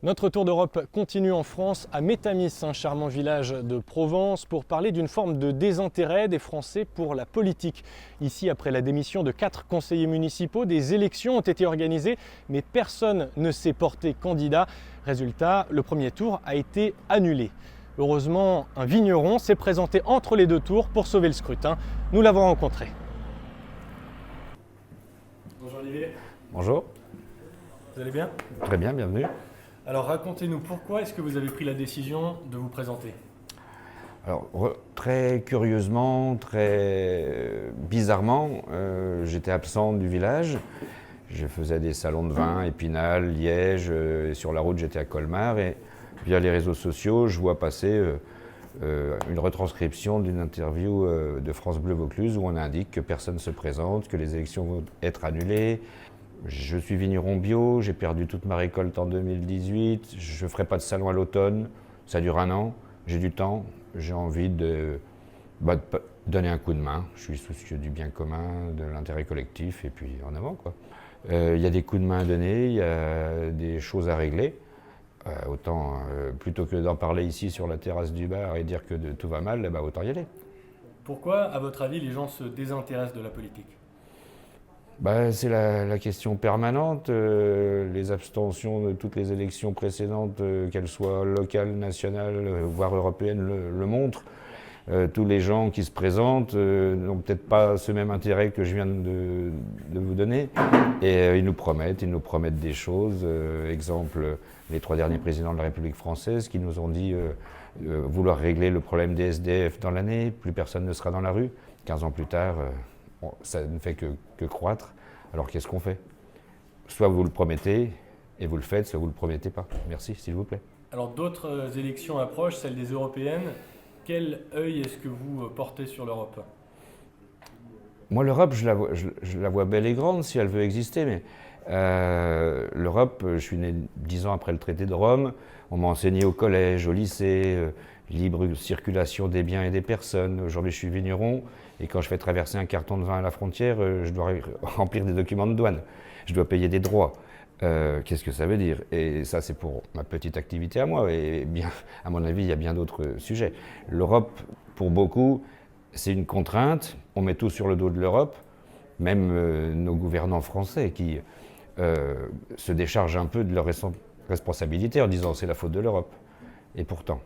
Notre tour d'Europe continue en France, à Métamis, un charmant village de Provence, pour parler d'une forme de désintérêt des Français pour la politique. Ici, après la démission de 4 conseillers municipaux, des élections ont été organisées, mais personne ne s'est porté candidat. Résultat, le premier tour a été annulé. Heureusement, un vigneron s'est présenté entre les deux tours pour sauver le scrutin. Nous l'avons rencontré. Bonjour Olivier. Bonjour. Vous allez bien? Très bien, bienvenue. Alors racontez-nous, pourquoi est-ce que vous avez pris la décision de vous présenter? Alors, très curieusement, très bizarrement, j'étais absent du village. Je faisais des salons de vin, Épinal, Liège, et sur la route j'étais à Colmar. Et via les réseaux sociaux, je vois passer une retranscription d'une interview de France Bleu Vaucluse où on indique que personne ne se présente, que les élections vont être annulées. Je suis vigneron bio, j'ai perdu toute ma récolte en 2018, je ne ferai pas de salon à l'automne, ça dure 1 an, j'ai du temps, j'ai envie de donner un coup de main. Je suis soucieux du bien commun, de l'intérêt collectif et puis en avant, quoi. Il y a des coups de main à donner, il y a des choses à régler. Plutôt que d'en parler ici sur la terrasse du bar et dire que tout va mal, autant y aller. Pourquoi, à votre avis, les gens se désintéressent de la politique? C'est la question permanente. Les abstentions de toutes les élections précédentes, qu'elles soient locales, nationales, voire européennes, le montrent. Tous les gens qui se présentent n'ont peut-être pas ce même intérêt que je viens de vous donner. Et ils nous promettent des choses. Exemple, les 3 derniers présidents de la République française qui nous ont dit vouloir régler le problème des SDF dans l'année. Plus personne ne sera dans la rue. 15 ans plus tard, ça ne fait que croître. Alors qu'est-ce qu'on fait? Soit vous le promettez et vous le faites, soit vous ne le promettez pas. Merci, s'il vous plaît. Alors d'autres élections approchent, celles des européennes. Quel œil est-ce que vous portez sur l'Europe? Moi, l'Europe, je la vois belle et grande si elle veut exister, mais l'Europe, je suis né 10 ans après le traité de Rome. On m'a enseigné au collège, au lycée, libre circulation des biens et des personnes. Aujourd'hui, je suis vigneron et quand je fais traverser un carton de vin à la frontière, je dois remplir des documents de douane. Je dois payer des droits. Qu'est-ce que ça veut dire? Et ça, c'est pour ma petite activité à moi. Et bien, à mon avis, il y a bien d'autres sujets. L'Europe, pour beaucoup, c'est une contrainte. On met tout sur le dos de l'Europe. Même nos gouvernants français qui se déchargent un peu de leurs responsabilités en disant c'est la faute de l'Europe. Et pourtant.